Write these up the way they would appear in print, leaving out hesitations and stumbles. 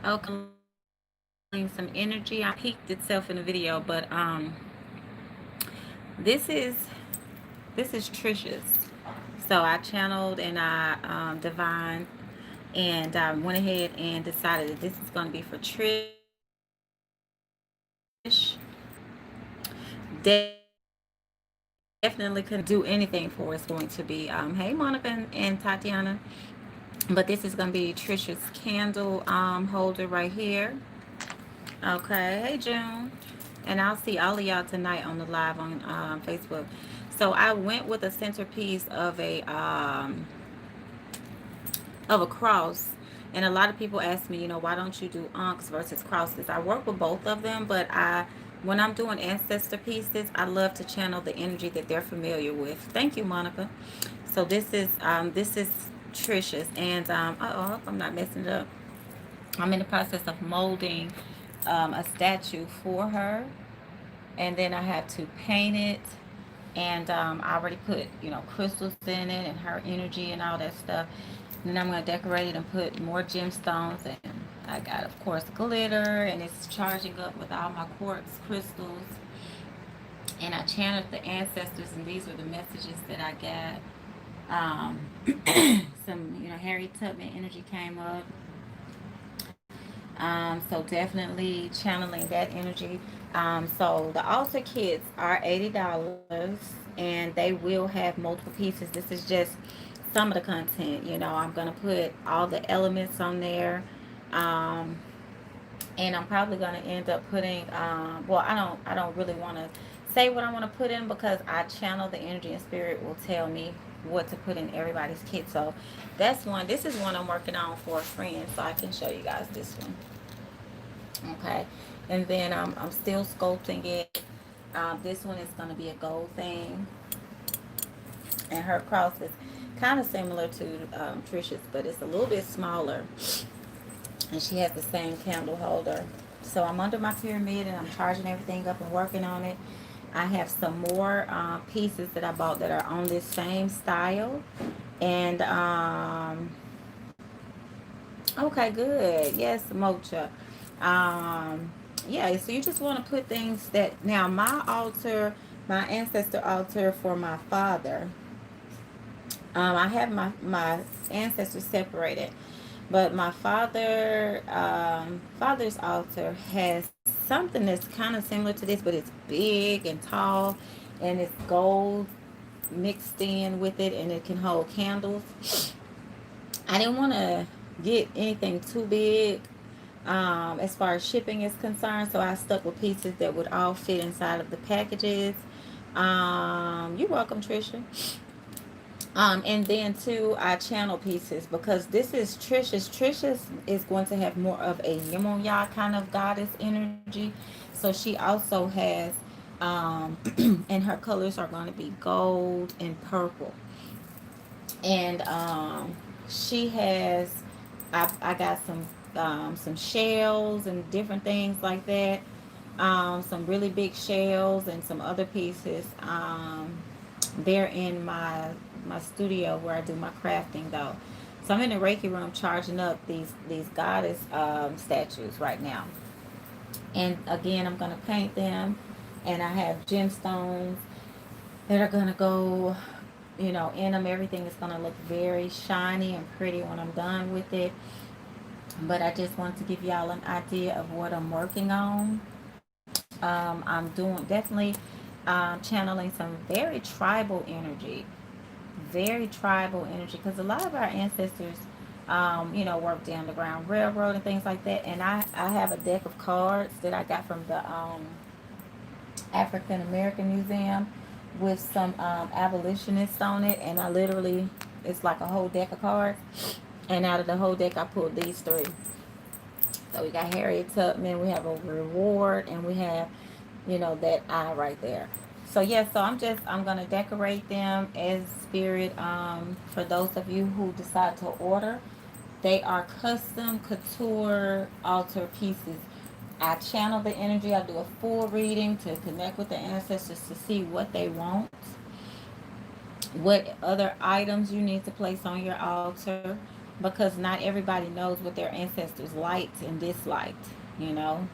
Okay, some energy. I peaked itself in the video, but this is this is Trisha's. So I channeled and I divine, and I went ahead and decided that this is going to be for Trish. Definitely couldn't do anything for it's going to be hey Monica and Tatiana. But this is going to be Trisha's candle holder right here. Okay, hey June. And I'll see all of y'all tonight on the live on Facebook. So I went with a centerpiece of a cross. And a lot of people ask me, why don't you do ankhs versus crosses? I work with both of them, but when I'm doing ancestor pieces, I love to channel the energy that they're familiar with. Thank you, Monica. So this is Trisha's, and I hope I'm not messing it up. I'm in the process of molding a statue for her, and then I have to paint it. And I already put crystals in it and her energy and all that stuff. And then I'm going to decorate it and put more gemstones, and I got of course glitter, and it's charging up with all my quartz crystals. And I channeled the ancestors, and these were the messages that I got. Some Harry Tubman energy came up. So definitely channeling that energy. So the altar kits are $80, and they will have multiple pieces. This is just some of the content. I'm gonna put all the elements on there. Um, and I'm probably gonna end up putting. Well, I don't really want to say what I want to put in, because I channel the energy, and spirit will tell me what to put in everybody's kit. So that's one. This is one I'm working on for a friend, so I can show you guys this one. Okay, and then I'm still sculpting it. This one is going to be a gold thing, and her cross is kind of similar to Trisha's, but it's a little bit smaller, and she has the same candle holder. So I'm under my pyramid, and I'm charging everything up and working on it. I have some more pieces that I bought that are on this same style, and okay, good. Yes, Mocha. Um, yeah, so you just want to put things that now my altar, my ancestor altar for my father. I have my ancestors separated, but my father's altar has something that's kind of similar to this, but it's big and tall, and it's gold mixed in with it, and it can hold candles. I didn't want to get anything too big as far as shipping is concerned, so I stuck with pieces that would all fit inside of the packages. You're welcome, Trisha. And then too, I channel pieces, because this is Trisha's. Trisha's is going to have more of a Yemoya kind of goddess energy. So she also has, and her colors are going to be gold and purple. And she has, I got some shells and different things like that. Some really big shells and some other pieces. They're in my studio where I do my crafting though. So I'm in the Reiki room charging up these goddess statues right now. And again, I'm gonna paint them, and I have gemstones that are gonna go, in them. Everything is gonna look very shiny and pretty when I'm done with it. But I just want to give y'all an idea of what I'm working on. I'm doing definitely channeling some very tribal energy, very tribal energy, because a lot of our ancestors, worked the Underground Railroad and things like that. And I have a deck of cards that I got from the African American Museum with some abolitionists on it, and I literally, it's like a whole deck of cards, and out of the whole deck I pulled these three. So we got Harriet Tubman, we have a reward, and we have, that eye right there. So yeah, so I'm gonna decorate them as spirit. For those of you who decide to order, they are custom couture altar pieces. I channel the energy. I do a full reading to connect with the ancestors to see what they want, what other items you need to place on your altar. because not everybody knows what their ancestors liked and disliked, you know.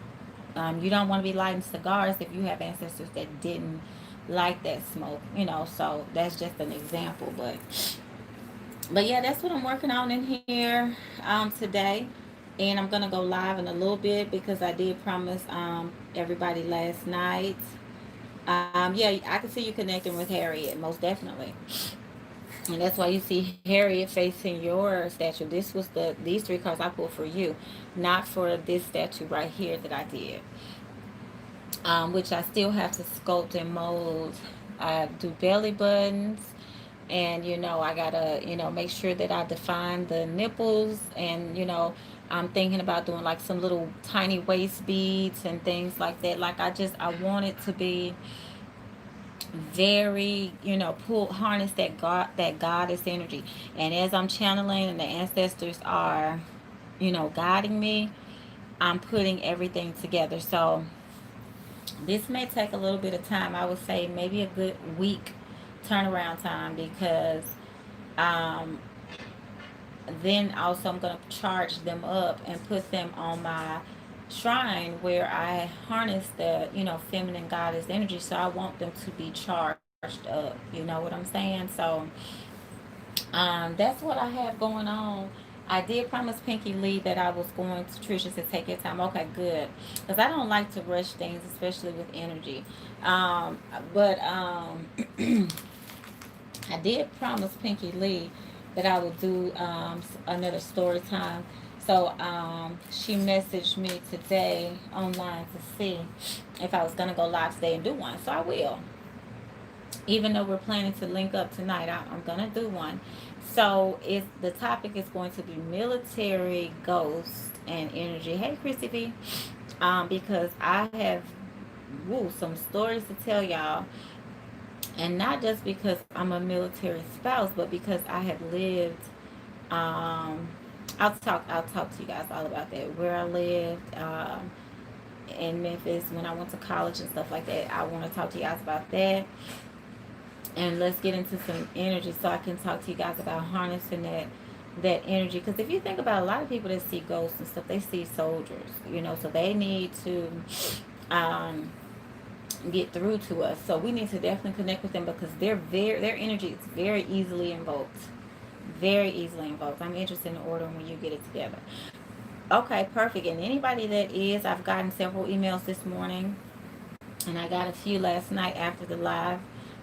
You don't want to be lighting cigars if you have ancestors that didn't like that smoke, you know. So that's just an example, but yeah, that's what I'm working on in here today, and I'm gonna go live in a little bit because I did promise everybody last night. Yeah, I can see you connecting with Harriet, most definitely. And that's why you see Harriet facing your statue. This was these three cards I pulled for you, not for this statue right here that I did. Which I still have to sculpt and mold. I do belly buttons, and I gotta make sure that I define the nipples, and I'm thinking about doing like some little tiny waist beads and things like that. Like I want it to be very pull harness that goddess energy. And as I'm channeling and the ancestors are guiding me, I'm putting everything together. So this may take a little bit of time. I would say maybe a good week turnaround time, because um, then also I'm going to charge them up and put them on my shrine where I harness the feminine goddess energy. So I want them to be charged up. You know what I'm saying? So that's what I have going on. I did promise Pinky Lee that I was going to Trisha to take your time. Okay, good, because I don't like to rush things, especially with energy. But I did promise Pinky Lee that I would do another story time. So she messaged me today online to see if I was gonna go live today and do one. So I will. Even though we're planning to link up tonight, I'm gonna do one. So it's the topic is going to be military ghosts and energy. Hey, Chrissy B. Because I have some stories to tell y'all, and not just because I'm a military spouse, but because I have lived. Um, I'll talk to you guys all about that. Where I lived in Memphis when I went to college and stuff like that. I want to talk to you guys about that. And let's get into some energy so I can talk to you guys about harnessing that energy. Because if you think about a lot of people that see ghosts and stuff, they see soldiers, so they need to um, get through to us. So we need to definitely connect with them, because their energy is very easily invoked. Very easily invoked. I'm interested in the order when you get it together. Okay, perfect. And anybody that is, I've gotten several emails this morning, and I got a few last night after the live,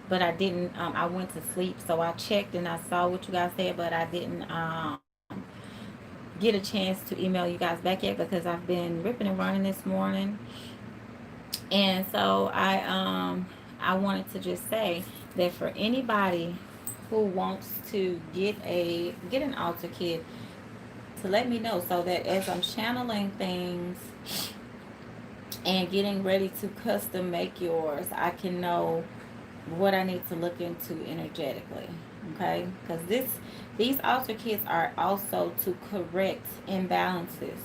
but I didn't. I went to sleep, so I checked and I saw what you guys said, but I didn't get a chance to email you guys back yet, because I've been ripping and running this morning. And so I wanted to just say that for anybody who wants to get an altar kit, to let me know, so that as I'm channeling things and getting ready to custom make yours, I can know what I need to look into energetically. Okay, because these altar kits are also to correct imbalances.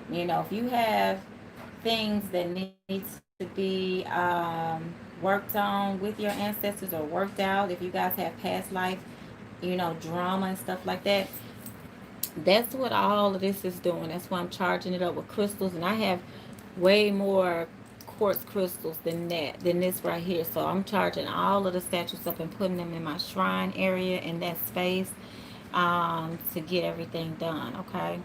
If you have things that need to be worked on with your ancestors, or worked out, if you guys have past life drama and stuff like that, that's what all of this is doing. That's why I'm charging it up with crystals, and I have way more quartz crystals than this right here. So I'm charging all of the statues up and putting them in my shrine area in that space to get everything done. Okay.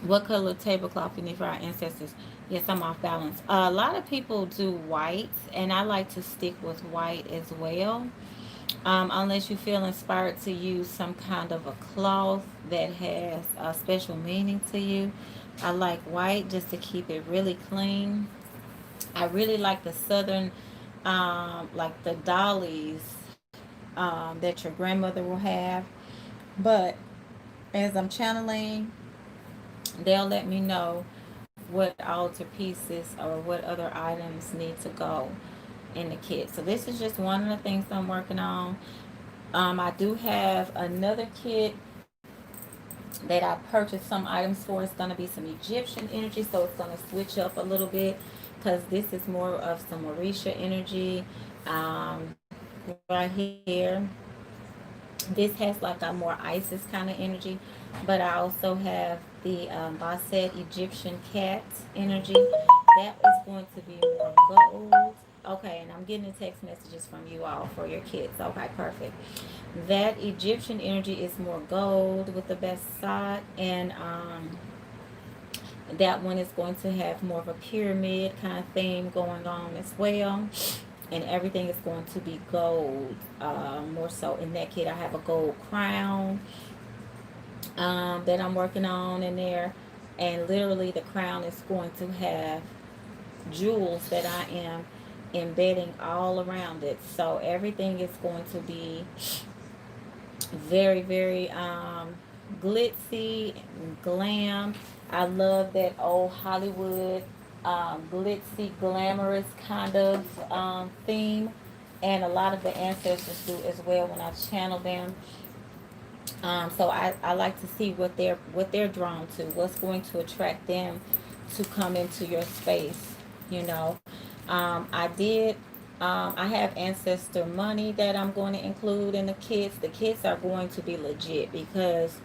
What color tablecloth you need for our ancestors? Yes, I'm off balance. A lot of people do white, and I like to stick with white as well. Unless you feel inspired to use some kind of a cloth that has a special meaning to you. I like white just to keep it really clean. I really like the southern, like the dollies that your grandmother will have. But as I'm channeling, they'll let me know what altar pieces or what other items need to go in the kit. So this is just one of the things I'm working on. I do have another kit that I purchased some items for. It's going to be some Egyptian energy, so it's going to switch up a little bit, because this is more of some Orisha energy right here. This has like a more Isis kind of energy, but I also have the Basset Egyptian cat energy. That is going to be more gold. Okay, and I'm getting the text messages from you all for your kids. Okay, perfect. That Egyptian energy is more gold with the best side, and that one is going to have more of a pyramid kind of theme going on as well. And everything is going to be gold, more so. In that kit, I have a gold crown that I'm working on in there. And literally, the crown is going to have jewels that I am embedding all around it. So everything is going to be very, very glitzy and glam. I love that old Hollywood glitzy, glamorous kind of theme, and a lot of the ancestors do as well when I channel them. So I like to see what they're drawn to, what's going to attract them to come into your space. You know, I have ancestor money that I'm going to include in the kits. The kits are going to be legit because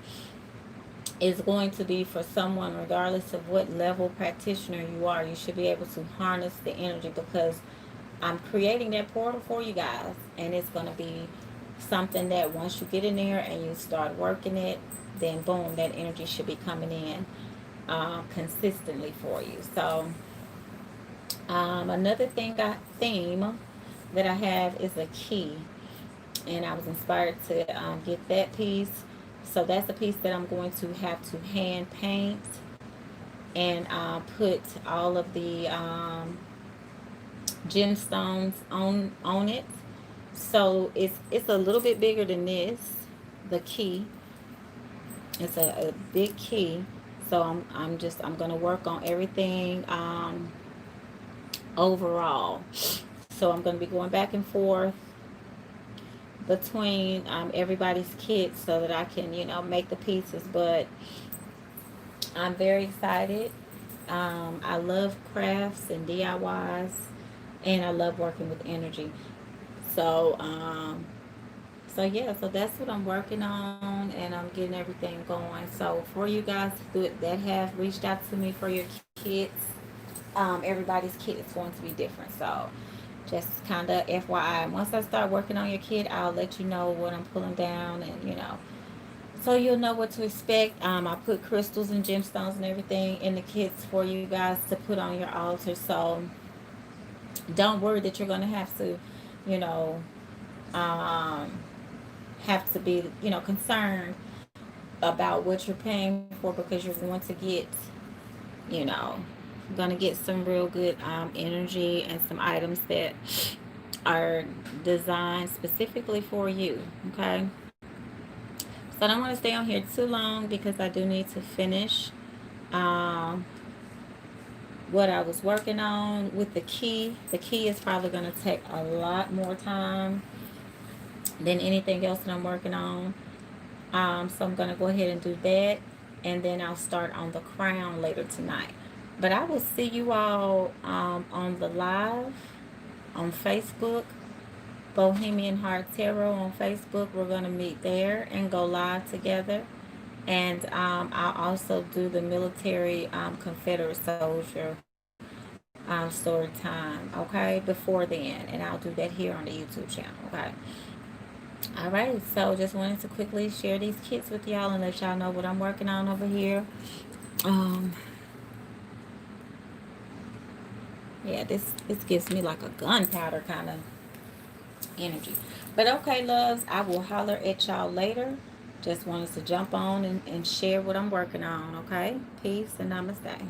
it's going to be for someone, regardless of what level practitioner you are. You should be able to harness the energy because I'm creating that portal for you guys, and it's going to be something that once you get in there and you start working it, then boom, that energy should be coming in consistently for you. So another theme that I have is a key, and I was inspired to get that piece. So that's a piece that I'm going to have to hand paint and put all of the gemstones on it. So it's a little bit bigger than this. The key, it's a big key. So I'm gonna work on everything overall. So I'm gonna be going back and forth between everybody's kits so that I can make the pieces. But I'm very excited. I love crafts and DIYs, and I love working with energy. So so yeah, so that's what I'm working on, and I'm getting everything going. So for you guys that have reached out to me for your kits, everybody's kit is going to be different. So just kind of FYI, once I start working on your kit, I'll let you know what I'm pulling down, and so you'll know what to expect. I put crystals and gemstones and everything in the kits for you guys to put on your altar. So don't worry that you're gonna have to, you know, um, have to be, concerned about what you're paying for, because you're going to get, you know, gonna get some real good energy and some items that are designed specifically for you. Okay. So I don't want to stay on here too long because I do need to finish um, what I was working on with the key. The key is probably going to take a lot more time than anything else that I'm working on. So I'm going to go ahead and do that. And then I'll start on the crown later tonight. But I will see you all on the live on Facebook. Bohemian Heart Tarot on Facebook. We're going to meet there and go live together. And I'll also do the military Confederate soldier story time, okay, before then. And I'll do that here on the YouTube channel, okay? All right, so just wanted to quickly share these kits with y'all and let y'all know what I'm working on over here. Um, yeah, this gives me like a gunpowder kind of energy. But okay, loves, I will holler at y'all later. Just wanted to jump on and share what I'm working on, okay? Peace and namaste.